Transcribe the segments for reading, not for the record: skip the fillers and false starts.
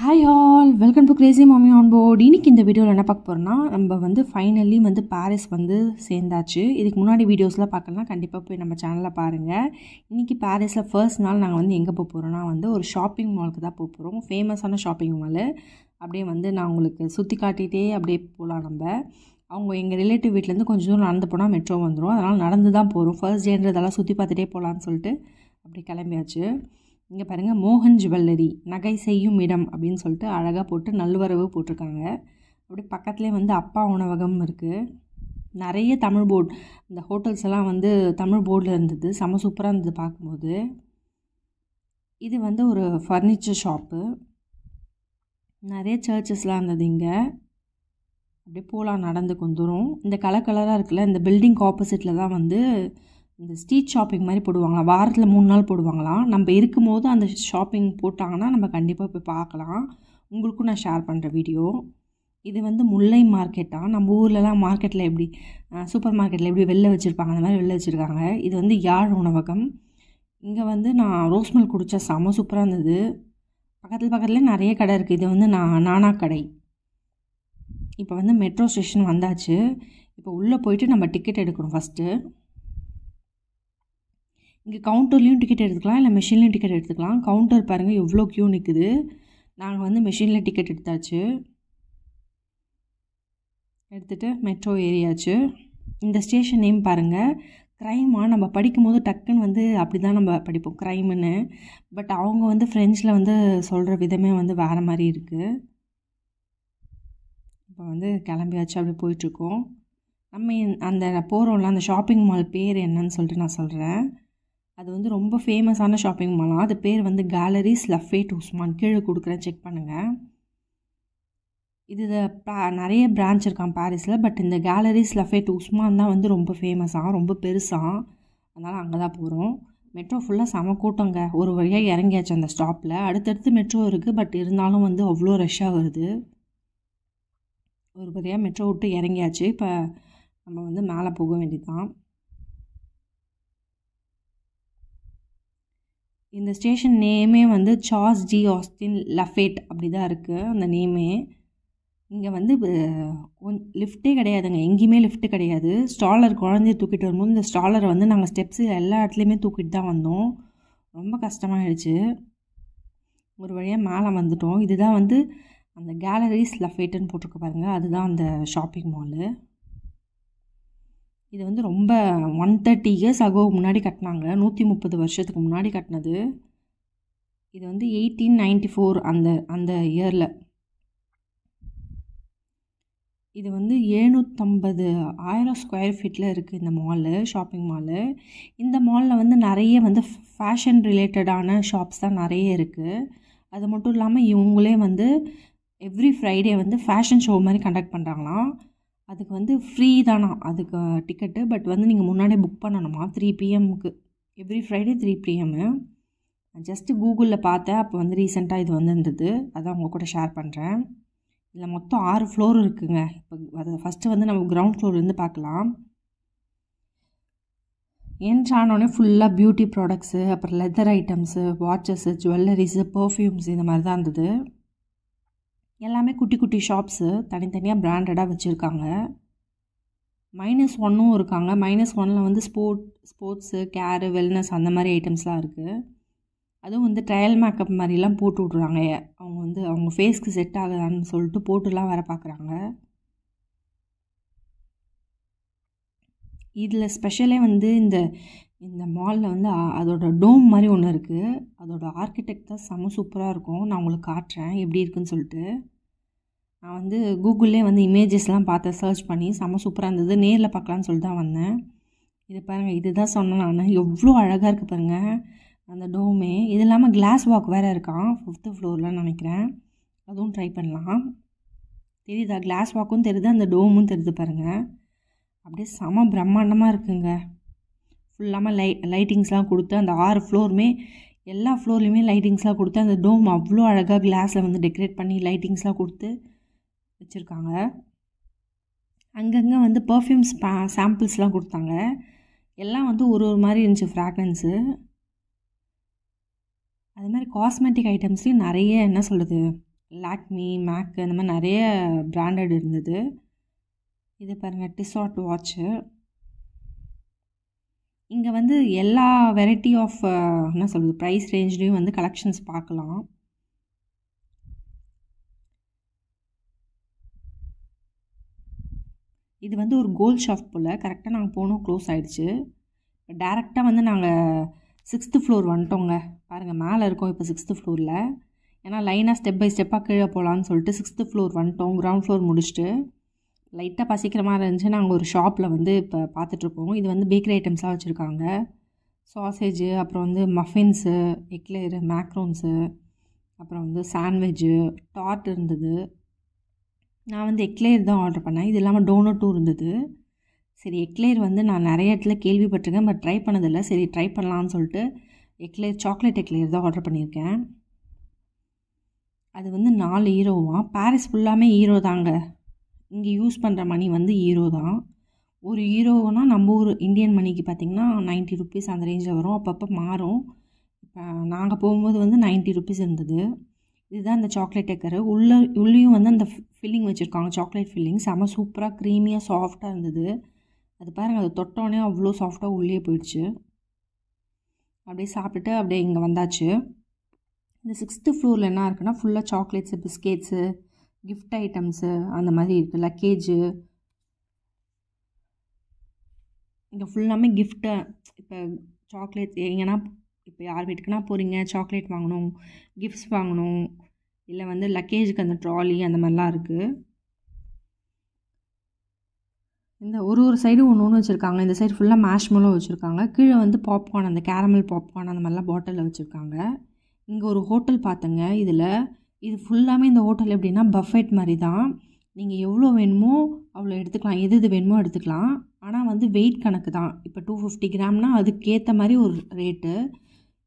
Hi all, welcome to Crazy மாமி on board. இன்றைக்கி இந்த வீடியோவில் என்ன பார்க்க போகிறோன்னா, நம்ம வந்து ஃபைனலி வந்து பாரிஸ் வந்து சேர்ந்தாச்சு. இதுக்கு முன்னாடி வீடியோஸ்லாம் பார்க்கலாம், கண்டிப்பாக போய் நம்ம சேனலில் பாருங்கள். இன்றைக்கி பாரிஸில் ஃபர்ஸ்ட் நாள் நாங்கள் வந்து எங்கே போக போகிறோன்னா வந்து ஒரு ஷாப்பிங் மாலுக்கு தான் போக போகிறோம். ஃபேமஸான ஷாப்பிங் மாலு. அப்படியே வந்து நான் உங்களுக்கு சுற்றி காட்டிகிட்டே அப்படியே போகலாம். அவங்க எங்கள் ரிலேட்டிவ் வீட்டிலேருந்து கொஞ்சம் தூரம் நடந்து போனால் மெட்ரோ வந்துடும். அதனால் நடந்து தான் போகிறோம். ஃபர்ஸ்ட் டேன்றதெல்லாம் சுற்றி பார்த்துட்டே போகலான்னு சொல்லிட்டு அப்படி கிளம்பியாச்சு. இங்கே பாருங்கள், மோகன் ஜுவல்லரி நகை செய்யும் இடம் அப்படின்னு சொல்லிட்டு அழகாக போட்டு நல்வரவு போட்டிருக்காங்க. அப்படி பக்கத்துலேயே வந்து அப்பா உணவகம் இருக்குது. நிறைய தமிழ் போர்டு, இந்த ஹோட்டல்ஸ் எல்லாம் வந்து தமிழ் போர்டில் இருந்தது. செம சூப்பராக இருந்தது பார்க்கும்போது. இது வந்து ஒரு ஃபர்னிச்சர் ஷாப்பு. நிறைய சர்ச்சஸ்லாம் இருந்தது இங்கே. அப்படியே போகலாம் நடந்து கொஞ்சம் தூரம். இந்த கலராக இருக்குல்ல, இந்த பில்டிங் ஆப்போசிட்டில் தான் வந்து இந்த ஸ்ட்ரீட் ஷாப்பிங் மாதிரி போடுவாங்களாம். வாரத்தில் 3 நாள் போடுவாங்களாம். நம்ம இருக்கும்போது அந்த ஷாப்பிங் போட்டாங்கன்னா நம்ம கண்டிப்பாக போய் பார்க்கலாம். உங்களுக்கும் நான் ஷேர் பண்ணுற வீடியோ. இது வந்து முல்லை மார்க்கெட்டாக. நம்ம ஊர்லலாம் மார்க்கெட்டில் எப்படி சூப்பர் மார்க்கெட்டில் எப்படி வெளில வச்சுருப்பாங்க, அந்த மாதிரி வெளில வச்சுருக்காங்க. இது வந்து யாழ் உணவகம். இங்கே வந்து நான் ரோஸ் மில்க் குடித்தேன், செம்ம சூப்பராக இருந்தது. பக்கத்துலேயே நிறைய கடை இருக்குது. இது வந்து நானா கடை. இப்போ வந்து மெட்ரோ ஸ்டேஷன் வந்தாச்சு. இப்போ உள்ளே போயிட்டு நம்ம டிக்கெட் எடுக்கணும் ஃபஸ்ட்டு. இங்கே கவுண்டர்லேயும் டிக்கெட் எடுத்துக்கலாம், இல்லை மெஷின்லேயும் டிக்கெட் எடுத்துக்கலாம். கவுண்டர் பாருங்கள் எவ்வளோ க்யூ நிற்குது. நாங்கள் வந்து மெஷினில் டிக்கெட் எடுத்தாச்சு. எடுத்துகிட்டு மெட்ரோ ஏறியாச்சு. இந்த ஸ்டேஷன் நேம் பாருங்கள், க்ரைமாக. நம்ம படிக்கும்போது டக்குன்னு வந்து அப்படி தான் நம்ம படிப்போம், க்ரைமுன்னு. பட் அவங்க வந்து ஃப்ரெஞ்சில் வந்து சொல்கிற விதமே வந்து வேறு மாதிரி இருக்குது. இப்போ வந்து கிளம்பியாச்சு, அப்படி போயிட்டுருக்கோம். நம்ம அந்த போகிறோம்ல, அந்த ஷாப்பிங் மால் பேர் என்னன்னு சொல்லிட்டு நான் சொல்கிறேன். அது வந்து ரொம்ப ஃபேமஸான ஷாப்பிங் மாலாம். அது பேர் வந்து கேலரிஸ் லஃபேட் உஸ்மான். கீழே கொடுக்குறேன், செக் பண்ணுங்கள். இது நிறைய பிரான்ச் இருக்கான் பாரிஸில். பட் இந்த கேலரிஸ் லஃபேட் உஸ்மான் தான் வந்து ரொம்ப ஃபேமஸாக, ரொம்ப பெருசாக. அதனால் அங்கே தான் போகிறோம். மெட்ரோ ஃபுல்லாக செம கூட்டங்க. ஒரு வழியாக இறங்கியாச்சு அந்த ஸ்டாப்பில். அடுத்தடுத்து மெட்ரோ இருக்குது, பட் இருந்தாலும் வந்து அவ்வளோ ரஷ்ஷாக வருது. ஒரு வழியாக மெட்ரோ விட்டு இறங்கியாச்சு. இப்போ நம்ம வந்து மேலே போக வேண்டியதுதான். இந்த ஸ்டேஷன் நேமே வந்து சார்ஸ் டி ஆஸ்டின் லஃபேட் அப்படி தான் இருக்குது அந்த நேமே. இங்கே வந்து லிஃப்ட்டே கிடையாதுங்க, எங்கேயுமே லிஃப்ட்டு கிடையாது. ஸ்டாலர் குழந்தைய தூக்கிட்டு வரும்போது இந்த ஸ்டாலரை வந்து நாங்கள் ஸ்டெப்ஸு எல்லா இடத்துலையுமே தூக்கிட்டு தான் வந்தோம். ரொம்ப கஷ்டமாயிடுச்சு. ஒரு வழியாக மேலே வந்துட்டோம். இதுதான் வந்து அந்த கேலரிஸ் லஃபேட்டுன்னு போட்டிருக்க பாருங்கள், அதுதான் அந்த ஷாப்பிங் மாலு. இது வந்து ரொம்ப 130 இயர்ஸ் அகோ முன்னாடி கட்டினாங்க. 130 வருஷத்துக்கு முன்னாடி கட்டினது. இது வந்து 1894 அந்த இயரில். இது வந்து 750,000 ஸ்கொயர் ஃபீட்டில் இருக்குது இந்த மாலு, ஷாப்பிங் மாலு. இந்த மாலில் வந்து நிறைய வந்து ஃபேஷன் ரிலேட்டடான ஷாப்ஸ் தான் நிறைய இருக்குது. அது மட்டும் இல்லாமல் இவங்களே வந்து எவ்ரி ஃப்ரைடே வந்து ஃபேஷன் ஷோ மாதிரி கண்டக்ட் பண்ணுறாங்களாம். அதுக்கு வந்து ஃப்ரீ தானா அதுக்கு டிக்கெட்டு. பட் வந்து நீங்கள் முன்னாடியே புக் பண்ணணுமா 3 PM every Friday 3 PM. Just கூகுளில் பார்த்தேன், அப்போ வந்து ரீசெண்டாக இது வந்து இருந்தது. அதான் உங்கள் கூட ஷேர் பண்ணுறேன். இதில் மொத்தம் 6 ஃப்ளோர் இருக்குங்க. இப்போ அதை ஃபஸ்ட்டு வந்து நம்ம கிரவுண்ட் ஃப்ளோர்லேருந்து பார்க்கலாம். ஏன்றானோடனே ஃபுல்லாக பியூட்டி ப்ராடக்ட்ஸு, அப்புறம் leather items, watches, jewelleries, perfumes இந்த மாதிரி தான் இருந்தது. எல்லாமே குட்டி குட்டி ஷாப்ஸு, தனித்தனியாக பிராண்டடாக வச்சுருக்காங்க. -1 இருக்காங்க. -1 வந்து ஸ்போர்ட்ஸு, கேரு, வெல்னஸ் அந்த மாதிரி ஐட்டம்ஸ்லாம் இருக்குது. அதுவும் வந்து ட்ரையல் மேக்கப் மாதிரிலாம் போட்டு விட்றாங்க. அவங்க வந்து அவங்க ஃபேஸ்க்கு செட் ஆகுதான்னு சொல்லிட்டு போட்டுலாம் வர பார்க்குறாங்க. இதில் ஸ்பெஷலே வந்து இந்த மாலில் வந்து அதோட டோம் மாதிரி ஒன்று இருக்குது. அதோட ஆர்கிடெக்ட் தான் செம்ம சூப்பராக இருக்கும். நான் உங்களுக்கு காட்டுறேன் எப்படி இருக்குன்னு சொல்லிட்டு. நான் வந்து கூகுள்லேயே வந்து இமேஜஸ்லாம் பார்த்தேன், சர்ச் பண்ணி. செம்ம சூப்பராக இருந்தது. நேரில் பார்க்கலான்னு சொல்லிட்டு தான் வந்தேன். இது பாருங்கள், இதுதான் சொன்னேன் நான். எவ்வளோ அழகாக இருக்குது பாருங்கள் அந்த டோமே. இது இல்லாமல் கிளாஸ் வாக் வேறு இருக்கான் 5th ஃப்ளோரில் நினைக்கிறேன். அதுவும் ட்ரை பண்ணலாம். தெரியுதா, கிளாஸ் வாக்கும் தெரியுது, அந்த டோமும் தெரியுது பாருங்கள். அப்படியே செம பிரம்மாண்டமாக இருக்குங்க. ஃபுல்லாமல் லைட்டிங்ஸ்லாம் கொடுத்து அந்த 6 ஃப்ளோருமே எல்லா ஃப்ளோர்லேயுமே லைட்டிங்ஸ்லாம் கொடுத்து அந்த டோம் அவ்வளோ அழகாக கிளாஸில் வந்து டெக்கரேட் பண்ணி லைட்டிங்ஸ்லாம் கொடுத்து வச்சுருக்காங்க. அங்கங்கே வந்து பர்ஃப்யூம்ஸ் சாம்பிள்ஸ்லாம் கொடுத்தாங்க. எல்லாம் வந்து ஒரு மாதிரி இருந்துச்சு ஃப்ராக்ரன்ஸு. அது மாதிரி காஸ்மெட்டிக் ஐட்டம்ஸ்லேயும் நிறைய என்ன சொல்கிறது லாக்மி, மேக் அந்த மாதிரி நிறைய பிராண்டட் இருந்தது. இது பாருங்கள், டிசாட் வாட்ச்சு. இங்கே வந்து எல்லா வெரைட்டி ஆஃப் என்ன சொல்கிறது ப்ரைஸ் ரேஞ்ச்லேயும் வந்து கலெக்ஷன்ஸ் பார்க்கலாம். இது வந்து ஒரு கோல்ட் ஷாப் போல். கரெக்டாக நாங்கள் போனோம், க்ளோஸ் ஆகிடுச்சு. இப்போ டேரெக்டாக வந்து நாங்கள் 6th ஃப்ளோர் வந்துட்டோங்க. பாருங்கள், மேலே இருக்கோம் இப்போ 6th ஃப்ளோரில். ஏன்னா லைனாக ஸ்டெப் பை ஸ்டெப்பாக கீழே போகலான்னு சொல்லிட்டு 6th ஃப்ளோர் வந்துட்டோம். கிரவுண்ட் ஃப்ளோர் முடிச்சுட்டு லைட்டாக பசிக்கிற மாதிரி இருந்துச்சு. நாங்கள் ஒரு ஷாப்பில் வந்து இப்போ பார்த்துட்ருக்கோம். இது வந்து பேக்கரி ஐட்டம்ஸாக வச்சுருக்காங்க. சாசேஜு, அப்புறம் வந்து மஃபின்ஸு, எக்லேரு, மேக்ரோன்ஸு, அப்புறம் வந்து சாண்ட்விட்ஜு, டார்ட் இருந்தது. நான் வந்து எக்லேர் தான் ஆர்டர் பண்ணேன். இது இல்லாமல் டோனட்டும் இருந்தது. சரி, எக்லேர் வந்து நான் நிறைய இடத்துல கேள்விப்பட்டிருக்கேன், பட் ட்ரை பண்ணதில்லை. சரி, ட்ரை பண்ணலான்னு சொல்லிட்டு எக்லேர், சாக்லேட் எக்லேர் தான் ஆர்டர் பண்ணியிருக்கேன். அது வந்து 4 ஈரோவாம். பாரிஸ் ஃபுல்லாமே ஈரோ தாங்க. இங்கே யூஸ் பண்ணுற மணி வந்து ஈரோ தான். ஒரு ஈரோனா நம்ம ஊர் இந்தியன் மணிக்கு பார்த்திங்கன்னா 90 ருபீஸ் அந்த ரேஞ்சில் வரும். அப்பப்போ மாறும். இப்போ நாங்கள் போகும்போது வந்து 90 ருபீஸ் இருந்தது. இதுதான் இந்த சாக்லேட் எக்கரு. உள்ளேயும் வந்து அந்த ஃபில்லிங் வச்சுருக்காங்க, சாக்லேட் ஃபில்லிங். செம்ம சூப்பராக க்ரீமியாக சாஃப்டாக இருந்தது. அது பாருங்கள், அது தொட்டோடனே அவ்வளோ சாஃப்டாக உள்ளே போயிடுச்சு. அப்படியே சாப்பிட்டுட்டு அப்படியே இங்கே வந்தாச்சு. இந்த 6th ஃப்ளோரில் என்ன இருக்குன்னா ஃபுல்லாக சாக்லேட்ஸு, பிஸ்கெட்ஸு, கிஃப்ட் ஐட்டம்ஸு அந்த மாதிரி இருக்குது. லக்கேஜு, இங்கே ஃபுல்லாமே கிஃப்ட்டு. இப்போ சாக்லேட் எங்கன்னா இப்போ யார் வீட்டுக்குன்னா போகிறீங்க, சாக்லேட் வாங்கணும், கிஃப்ட்ஸ் வாங்கணும், இல்லை வந்து லக்கேஜுக்கு அந்த ட்ராலி அந்த மாதிரிலாம் இருக்குது. இந்த ஒரு சைடு ஒன்று ஒன்று வச்சுருக்காங்க. இந்த சைடு ஃபுல்லாக மேஷ்மெலோ வச்சுருக்காங்க. கீழே வந்து பாப்கார்ன், அந்த கேரமல் பாப்கார்ன் அந்த மாதிரிலாம் பாட்டிலில் வச்சுருக்காங்க. இங்கே ஒரு ஹோட்டல் பார்த்தேங்க. இது ஃபுல்லாமே இந்த ஹோட்டல் எப்படின்னா பஃபெட் மாதிரி தான். நீங்கள் எவ்வளோ வேணுமோ அவ்வளோ எடுத்துக்கலாம், எது வேணுமோ எடுத்துக்கலாம். ஆனால் வந்து வெயிட் கணக்கு தான். இப்போ 250 கிராம்னா அதுக்கேற்ற மாதிரி ஒரு ரேட்டு,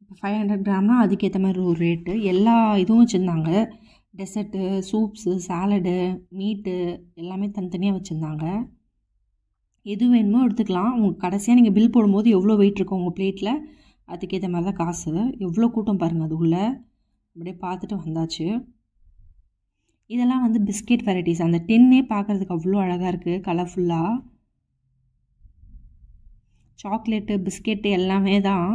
இப்போ 500 கிராம்னா அதுக்கேற்ற மாதிரி ஒரு ரேட்டு. எல்லா இதுவும் வச்சுருந்தாங்க. டெசர்ட்டு, சூப்ஸு, சாலடு, மீட்டு எல்லாமே தனித்தனியாக வச்சுருந்தாங்க. எது வேணுமோ எடுத்துக்கலாம். உங்களுக்கு கடைசியாக நீங்கள் பில் போடும்போது எவ்வளோ வெயிட் இருக்கும் உங்கள் பிளேட்டில், அதுக்கேற்ற மாதிரி தான் காசு. எவ்வளோ கூட்டம் பாருங்கள் அது உள்ளே. அப்படியே பார்த்துட்டு வந்தாச்சு. இதெல்லாம் வந்து பிஸ்கெட் வெரைட்டிஸ். அந்த டின்னே பார்க்குறதுக்கு அவ்வளோ அழகாக இருக்குது, கலர்ஃபுல்லாக. சாக்லேட்டு, பிஸ்கெட்டு எல்லாமே தான்.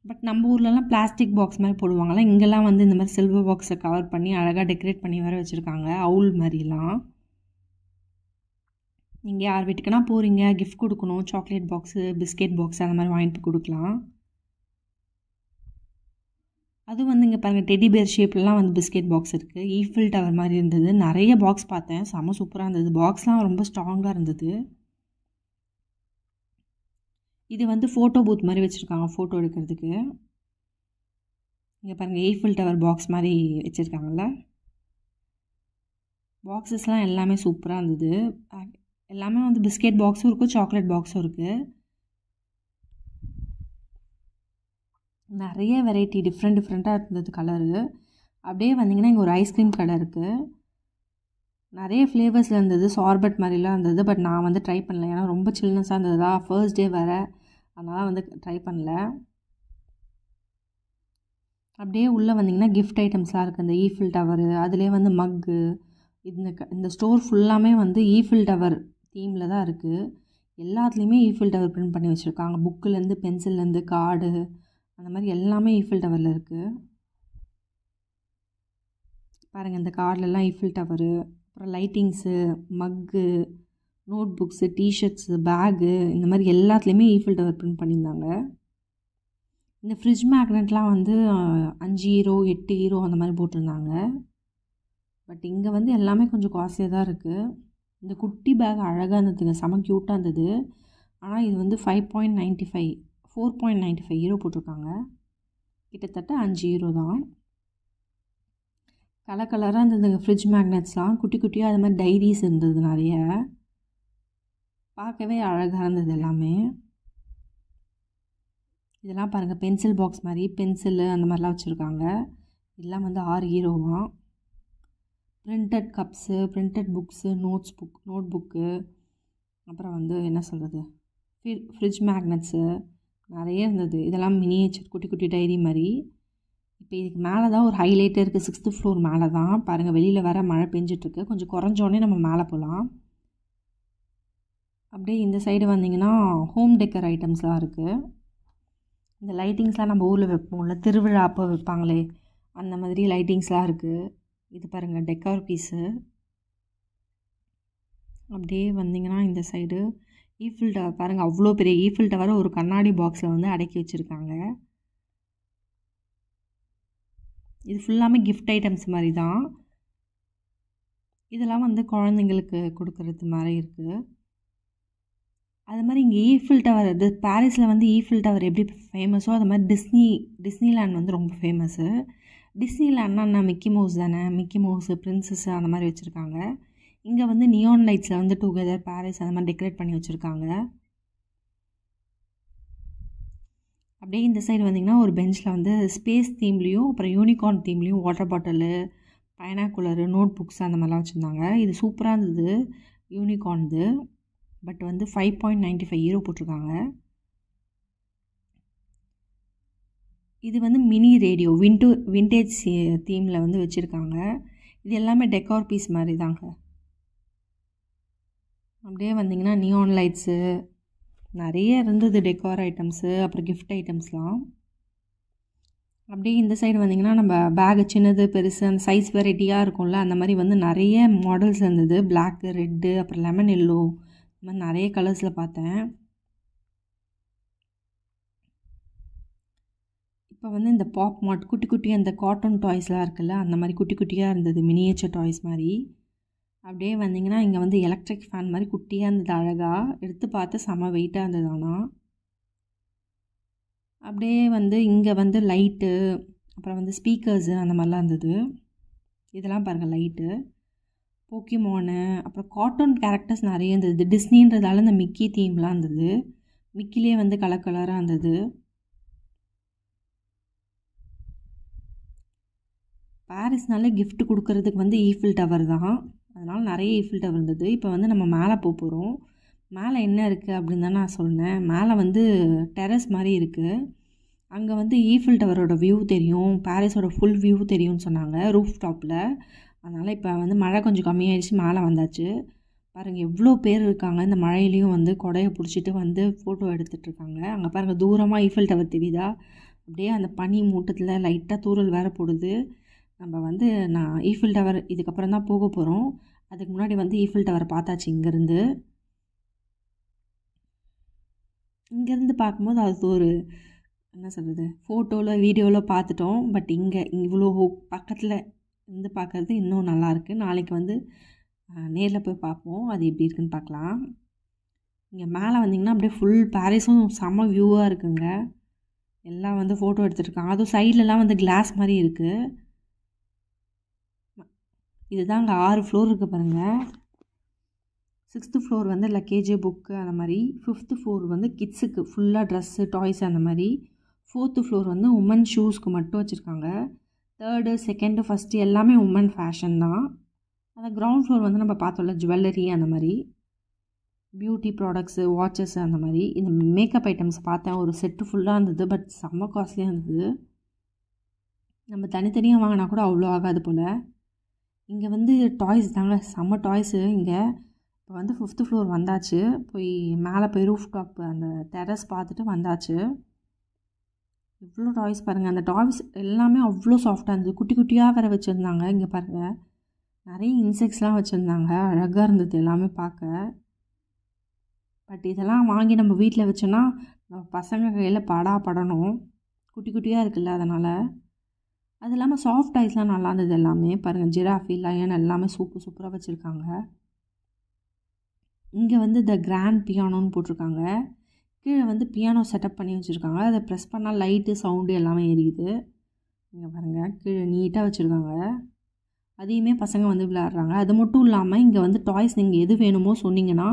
பட் நம்ம ஊர்லலாம் பிளாஸ்டிக் பாக்ஸ் மாதிரி போடுவாங்கள்ல, இங்கெல்லாம் வந்து இந்த மாதிரி சில்வர் பாக்ஸை கவர் பண்ணி அழகாக டெக்கரேட் பண்ணி வேறு வச்சுருக்காங்க, அவுல் மாதிரிலாம். நீங்கள் யார் வீட்டுக்குன்னா போகிறீங்க, கிஃப்ட் கொடுக்கணும், சாக்லேட் பாக்ஸு, பிஸ்கெட் பாக்ஸ் அந்த மாதிரி வாங்கிட்டு கொடுக்கலாம். அதுவும் வந்து இங்கே பாருங்கள், டெடி பேர் ஷேப்லலாம் வந்து பிஸ்கெட் பாக்ஸ் இருக்குது. ஈஃபில் டவர் மாதிரி இருந்தது. நிறைய பாக்ஸ் பார்த்தேன், செம்ம சூப்பராக இருந்தது. பாக்ஸ்லாம் ரொம்ப ஸ்ட்ராங்காக இருந்தது. இது வந்து ஃபோட்டோ பூத் மாதிரி வச்சுருக்காங்க, ஃபோட்டோ எடுக்கிறதுக்கு. இங்கே பாருங்கள், ஈஃபில் டவர் பாக்ஸ் மாதிரி வச்சுருக்காங்கல்ல. பாக்ஸஸ்லாம் எல்லாமே சூப்பராக இருந்தது. எல்லாமே வந்து பிஸ்கெட் பாக்ஸும் இருக்குது, சாக்லேட் பாக்ஸும் இருக்குது. நிறைய வெரைட்டி டிஃப்ரெண்ட்டாக இருந்தது கலரு. அப்படியே வந்தீங்கன்னா இங்கே ஒரு ஐஸ்கிரீம் கடை இருக்குது. நிறைய ஃப்ளேவர்ஸில் இருந்தது, சார்பட் மாதிரிலாம் இருந்தது. பட் நான் வந்து ட்ரை பண்ணல, ஏன்னா ரொம்ப சில்னஸாக இருந்ததா, ஃபர்ஸ்ட் டே வேறு, அதனால் வந்து ட்ரை பண்ணல. அப்படியே உள்ளே வந்தீங்கன்னா கிஃப்ட் ஐட்டம்ஸ்லாம் இருக்குது. இந்த ஈஃபில் டவரு, அதுலேயே வந்து மக்கு. இந்த ஸ்டோர் ஃபுல்லாமே வந்து ஈஃபில் டவர் தீமில் தான் இருக்குது. எல்லாத்துலேயுமே ஈஃபில் டவர் பிரிண்ட் பண்ணி வச்சுருக்காங்க. புக்குலேருந்து, பென்சில்லேருந்து, கார்டு, அந்த மாதிரி எல்லாமே ஈஃபில் டவரில் இருக்குது. பாருங்கள், இந்த கார்டிலலாம் ஈஃபில் டவரு, அப்புறம் லைட்டிங்ஸு, மக்கு, நோட் புக்ஸு, டிஷர்ட்ஸு, பேகு, இந்த மாதிரி எல்லாத்துலேயுமே ஈஃபில் டவர் பிரிண்ட் பண்ணியிருந்தாங்க. இந்த ஃப்ரிட்ஜ் மேக்னெட்லாம் வந்து 5 ஈரோ 8 ஈரோ அந்த மாதிரி போட்டிருந்தாங்க. பட் இங்கே வந்து எல்லாமே கொஞ்சம் காஸ்ட்லியாக தான் இருக்குது. இந்த குட்டி பேக் அழகாக இருந்ததுங்க, செம க்யூட்டாக இருந்தது. ஆனால் இது வந்து 4.95 ஈரோ போட்டிருக்காங்க. கிட்டத்தட்ட 5 ஈரோ தான். கலராக இருந்ததுங்க ஃப்ரிட்ஜ் மேக்னெட்ஸ்லாம். குட்டி குட்டியாக அது மாதிரி டைரிஸ் இருந்தது நிறைய. பார்க்கவே அழகாக இருந்தது எல்லாமே. இதெல்லாம் பாருங்கள், பென்சில் பாக்ஸ் மாதிரி பென்சிலு அந்த மாதிரிலாம் வச்சுருக்காங்க. இதெல்லாம் வந்து 6 ஈரோவாம். Printed cups, printed books, notebook, அப்புறம் வந்து என்ன சொல்கிறது, ஃப்ரிட்ஜ் மேக்னெட்ஸு நிறைய இருந்தது. இதெல்லாம் மினியேச்சர் குட்டி குட்டி டைரி மாதிரி. இப்போ இப்போ இதுக்கு மேலே தான் ஒரு ஹைலைட்டே இருக்குது. 6th ஃப்ளோர் மேலே தான் பாருங்கள். வெளியில் வர மழை பெஞ்சிட்ருக்கு. கொஞ்சம் குறைஞ்சோடனே நம்ம மேலே போகலாம். அப்படியே இந்த சைடு வந்திங்கன்னா ஹோம் டெக்கர் ஐட்டம்ஸ்லாம் இருக்குது. இந்த லைட்டிங்ஸ்லாம் நம்ம ஊரில் வைப்போம்ல, திருவிழா அப்போ வைப்பாங்களே, அந்த மாதிரி லைட்டிங்ஸ்லாம் இருக்குது. இது பாருங்கள் டெக்கார் பீஸு. அப்படியே வந்திங்கன்னா இந்த சைடு ஈஃபில் டவர் பாருங்கள். அவ்வளோ பெரிய ஈஃபில் டவரை ஒரு கண்ணாடி பாக்ஸில் வந்து அடக்கி வச்சுருக்காங்க. இது ஃபுல்லாமே கிஃப்ட் ஐட்டம்ஸ் மாதிரி தான். இதெல்லாம் வந்து குழந்தைங்களுக்கு கொடுக்கறது மாதிரி இருக்குது. அது மாதிரி இங்கே ஈஃபில் டவர், இது பாரிஸில் வந்து ஈஃபில் டவர் எப்படி ஃபேமஸோ அது மாதிரி டிஸ்னிலேண்ட் வந்து ரொம்ப ஃபேமஸ்ஸு. டிஸ்னிலேண்ட்னா என்ன, மிக்கி மவுஸ் தானே. மிக்கி மவுஸு, பிரின்சஸ்ஸு அந்த மாதிரி வச்சுருக்காங்க. இங்கே வந்து நியான் லைட்ஸில் வந்து டுகெதர் பாரிஸ் அந்த மாதிரி டெக்கரேட் பண்ணி வச்சுருக்காங்க. அப்படியே இந்த சைடு வந்திங்கன்னா ஒரு பெஞ்சில் வந்து ஸ்பேஸ் தீம்லேயும் அப்புறம் யூனிகார்ன் தீம்லேயும் water bottle, binocular, notebooks அந்த மாதிரிலாம் வச்சுருந்தாங்க. இது சூப்பராக இருந்தது யூனிகார்ன்து. பட் வந்து 5.95 யூரோ போட்டிருக்காங்க. இது வந்து மினி ரேடியோ விண்டேஜ் தீமில் வந்து வச்சுருக்காங்க. இது எல்லாமே டெக்கார் பீஸ் மாதிரி தாங்க. அப்படியே வந்திங்கன்னா நியான் லைட்ஸு நிறைய இருந்தது, டெக்கார் ஐட்டம்ஸு அப்புறம் கிஃப்ட் ஐட்டம்ஸ்லாம். அப்படியே இந்த சைடு வந்திங்கன்னா நம்ம பேகு சின்னது பெருசு அந்த சைஸ் வெரைட்டியாக இருக்கும்ல, அந்த மாதிரி வந்து நிறைய மாடல்ஸ் இருந்தது. பிளாக்கு, ரெட்டு, அப்புறம் லெமன் எல்லோ, இந்த மாதிரி நிறைய கலர்ஸில் பார்த்தேன். இப்போ வந்து இந்த பாப் மார்ட் குட்டி குட்டி அந்த காட்டன் டாய்ஸ்லாம் இருக்குல்ல, அந்த மாதிரி குட்டி குட்டியாக இருந்தது, மினியேச்சர் டாய்ஸ் மாதிரி. அப்படியே வந்திங்கன்னா இங்கே வந்து எலக்ட்ரிக் ஃபேன் மாதிரி குட்டியாக இருந்தது, அழகாக எடுத்து பார்த்து செம வெயிட்டாக இருந்தது. ஆனால் அப்படியே வந்து இங்கே வந்து லைட்டு அப்புறம் வந்து ஸ்பீக்கர்ஸு அந்த மாதிரிலாம் இருந்தது. இதெல்லாம் பாருங்கள் லைட்டு, போக்கிமோனு, அப்புறம் கார்ட்டூன் கேரக்டர்ஸ் நிறைய இருந்தது. டிஸ்னின்றதால இந்த மிக்கி தீம்லாம் இருந்தது. மிக்கிலே வந்து கலர் கலராக இருந்தது. பாரிஸ்னாலே கிஃப்ட் கொடுக்கறதுக்கு வந்து ஈஃபில் டவர் தான், அதனால் நிறைய ஈஃபில் டவர் இருந்தது. இப்போ வந்து நம்ம மேலே போகிறோம். மேலே என்ன இருக்குது அப்படின்னு தான் நான் சொன்னேன். மேலே வந்து டெரஸ் மாதிரி இருக்குது. அங்கே வந்து ஈஃபில் டவரோட வியூ தெரியும், பாரிஸோட ஃபுல் வியூ தெரியும்னு சொன்னாங்க ரூஃப் டாப்பில். அதனால் இப்போ வந்து மழை கொஞ்சம் கம்மியாயிடுச்சு, மேலே வந்தாச்சு. பாருங்கள் எவ்வளோ பேர் இருக்காங்க. இந்த மழையிலையும் வந்து கொடையை பிடிச்சிட்டு வந்து ஃபோட்டோ எடுத்துகிட்ருக்காங்க. அங்கே பாருங்கள் தூரமாக ஈஃபில் டவர் தெரியுதா. அப்படியே அந்த பனி மூட்டத்தில் லைட்டாக தூறல் வேறு போடுது. நம்ம வந்து நான் ஈஃபில் டவர் இதுக்கப்புறம் தான் போக போகிறோம். அதுக்கு முன்னாடி வந்து ஈஃபில் டவர் பார்த்தாச்சு இங்கேருந்து. இங்கேருந்து பார்க்கும்போது அது ஒரு என்ன சொல்கிறது, ஃபோட்டோவில் வீடியோவில் பார்த்துட்டோம். பட் இங்கே இவ்வளோ பக்கத்தில் இருந்து பார்க்குறது இன்னும் நல்லாயிருக்கு. நாளைக்கு வந்து நேரில் போய் பார்ப்போம், அது எப்படி இருக்குன்னு பார்க்கலாம். இங்கே மேலே வந்திங்கன்னா அப்படியே ஃபுல் பாரிஸும் செம்ம வியூவாக இருக்குங்க. எல்லாம் வந்து ஃபோட்டோ எடுத்துகிட்ருக்காங்க. அதுவும் சைட்லலாம் வந்து கிளாஸ் மாதிரி இருக்குது. இதுதான் அங்கே 6 ஃப்ளோர் இருக்குது பாருங்கள். 6th ஃப்ளோர் வந்து லக்கேஜு, புக்கு அந்த மாதிரி. 5th ஃப்ளோர் வந்து கிட்ஸுக்கு ஃபுல்லாக ட்ரெஸ்ஸு, டாய்ஸ் அந்த மாதிரி. 4th ஃப்ளோர் வந்து உமன் ஷூஸ்க்கு மட்டும் வச்சுருக்காங்க. 3rd, 2nd, 1st எல்லாமே உமன் ஃபேஷன் தான். அந்த கிரவுண்ட் ஃப்ளோர் வந்து நம்ம பார்த்தோம்ல ஜுவல்லரி அந்த மாதிரி, பியூட்டி ப்ராடக்ட்ஸு, வாட்சஸ் அந்த மாதிரி. இந்த மேக்கப் ஐட்டம்ஸ் பார்த்தேன், ஒரு செட்டு ஃபுல்லாக இருந்தது. பட் செம்ம காஸ்ட்லியாக இருந்தது. நம்ம தனித்தனியாக வாங்கினா கூட அவ்வளோ ஆகாது போல். இங்கே வந்து டாய்ஸ் தாங்க, செம்ம டாய்ஸு. இங்கே இப்போ வந்து 5th ஃப்ளோர் வந்தாச்சு. போய் மேலே போய் ரூஃப் டாப் அந்த டெரஸ் பார்த்துட்டு வந்தாச்சு. இவ்வளோ டாய்ஸ் பாருங்கள். அந்த டாய்ஸ் எல்லாமே அவ்வளோ சாஃப்டாக இருந்தது. குட்டி குட்டியாக வேறு வச்சுருந்தாங்க. இங்கே பாருங்கள் நிறைய இன்செக்ட்ஸ்லாம் வச்சுருந்தாங்க. அழகாக இருந்தது எல்லாமே பார்க்க. பட் இதெல்லாம் வாங்கி நம்ம வீட்டில் வச்சோன்னா நம்ம பசங்க கையில் படணும். குட்டி குட்டியாக இருக்குல்ல, அதனால். அது இல்லாமல் சாஃப்ட் டாய்ஸ்லாம் நல்லா இருந்தது எல்லாமே. பாருங்கள் ஜிராஃபி, லயன் எல்லாமே சூப்பராக வச்சுருக்காங்க. இங்கே வந்து த கிராண்ட் பியானோன்னு போட்டிருக்காங்க. கீழே வந்து பியானோ செட்டப் பண்ணி வச்சுருக்காங்க. அதை ப்ரெஸ் பண்ணால் லைட்டு, சவுண்டு எல்லாமே எரியுது. இங்கே பாருங்கள் கீழே நீட்டாக வச்சுருக்காங்க. அதையுமே பசங்க வந்து விளையாடுறாங்க. அது மட்டும் இல்லாமல் இங்கே வந்து டாய்ஸ் நீங்கள் எது வேணுமோ சொன்னீங்கன்னா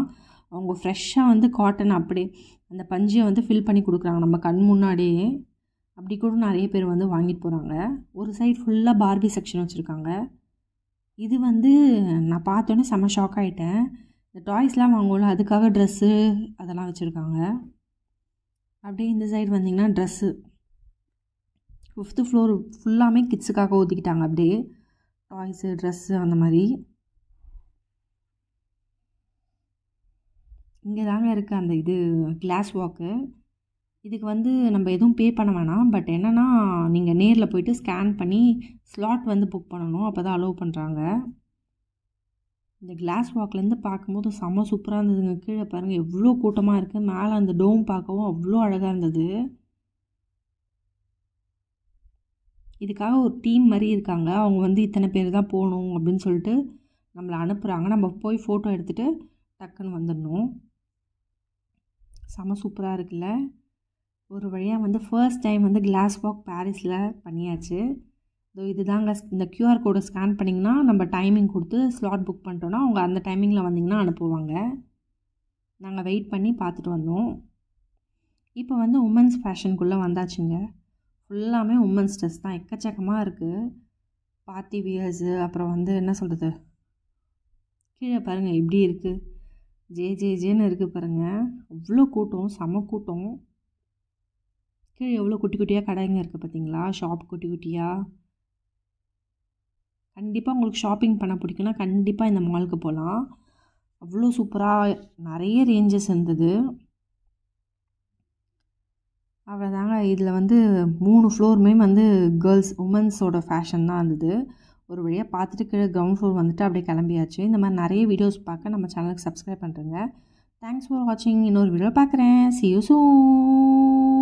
அவங்க ஃப்ரெஷ்ஷாக வந்து காட்டன் அப்படியே அந்த பஞ்சியை வந்து ஃபில் பண்ணி கொடுக்குறாங்க நம்ம கண் முன்னாடியே. அப்படி கூட நிறைய பேர் வந்து வாங்கிட்டு போகிறாங்க. ஒரு சைடு ஃபுல்லாக பார்பி செக்ஷன் வச்சுருக்காங்க. இது வந்து நான் பார்த்தோன்னே செம்ம ஷாக் ஆகிட்டேன். இந்த டாய்ஸ்லாம் வாங்குவோம்ல, அதுக்காக ட்ரெஸ்ஸு அதெல்லாம் வச்சுருக்காங்க. அப்படியே இந்த சைடு வந்திங்கன்னா ட்ரெஸ்ஸு 5th ஃப்ளோர் ஃபுல்லாமே கிட்ஸுக்காக ஒதுக்கிட்டாங்க. அப்படியே டாய்ஸு, ட்ரெஸ்ஸு அந்த மாதிரி. இங்கே தாங்க இருக்குது அந்த இது கிளாஸ் வாக்கு. இதுக்கு வந்து நம்ம எதுவும் பே பண்ண வேணாம். பட் என்னென்னா நீங்கள் நேரில் போயிட்டு ஸ்கேன் பண்ணி ஸ்லாட் வந்து புக் பண்ணணும். அப்போ தான் அலோவ் பண்ணுறாங்க. இந்த கிளாஸ் வாக்லேருந்து பார்க்கும்போது செம்ம சூப்பராக இருந்ததுங்க. கீழே பாருங்கள் எவ்வளோ கூட்டமாக இருக்குது. மேலே அந்த டோம் பார்க்கவும் அவ்வளோ அழகாக இருந்தது. இதுக்காக ஒரு டீம் மாதிரி இருக்காங்க. அவங்க வந்து இத்தனை பேர் தான் போகணும் அப்படின்னு சொல்லிட்டு நம்மளை அனுப்புகிறாங்க. நம்ம போய் ஃபோட்டோ எடுத்துகிட்டு டக்குன்னு வந்துடணும். செம்ம சூப்பராக இருக்குல்ல. ஒரு வழியாக வந்து ஃபர்ஸ்ட் டைம் வந்து கிளாஸ் வாக் பாரிஸில் பண்ணியாச்சு. இது தாங்க. இந்த கியூஆர் கோடை ஸ்கேன் பண்ணிங்கன்னா நம்ம டைமிங் கொடுத்து ஸ்லாட் புக் பண்ணிட்டோன்னா அவங்க அந்த டைமிங்கில் வந்திங்கன்னா அனுப்புவாங்க. நாங்கள் வெயிட் பண்ணி பார்த்துட்டு வந்தோம். இப்போ வந்து உமன்ஸ் ஃபேஷனுக்குள்ளே வந்தாச்சுங்க. ஃபுல்லாமே உமன்ஸ் ட்ரெஸ் தான், எக்கச்சக்கமாக இருக்குது. பார்ட்டி வியர்ஸு, அப்புறம் வந்து என்ன சொல்கிறது, கீழே பாருங்கள் எப்படி இருக்குது, ஜேன்னு இருக்குது பாருங்கள். அவ்வளோ கூட்டம், செம கூட்டம். கீழே எவ்வளோ குட்டி குட்டியாக கடைங்க இருக்குது பார்த்தீங்களா, ஷாப் குட்டி குட்டியாக. கண்டிப்பாக உங்களுக்கு ஷாப்பிங் பண்ண பிடிக்குன்னா கண்டிப்பாக இந்த மாலுக்கு போகலாம். அவ்வளோ சூப்பராக நிறைய ரேஞ்சஸ் இருந்தது. அவ்வளோதாங்க. இதில் வந்து 3 ஃப்ளோருமே வந்து கேர்ள்ஸ் உமன்ஸோட ஃபேஷன் தான் இருந்தது. ஒரு வழியாக பார்த்துட்டு கீழே கிரவுண்ட் ஃப்ளோர் வந்துட்டு அப்படியே கிளம்பியாச்சு. இந்த மாதிரி நிறைய வீடியோஸ் பார்க்க நம்ம சேனலுக்கு சப்ஸ்கிரைப் பண்ணுறேங்க. தேங்க்ஸ் ஃபார் வாட்சிங். இன்னொரு வீடியோ பார்க்குறேன். See you soon.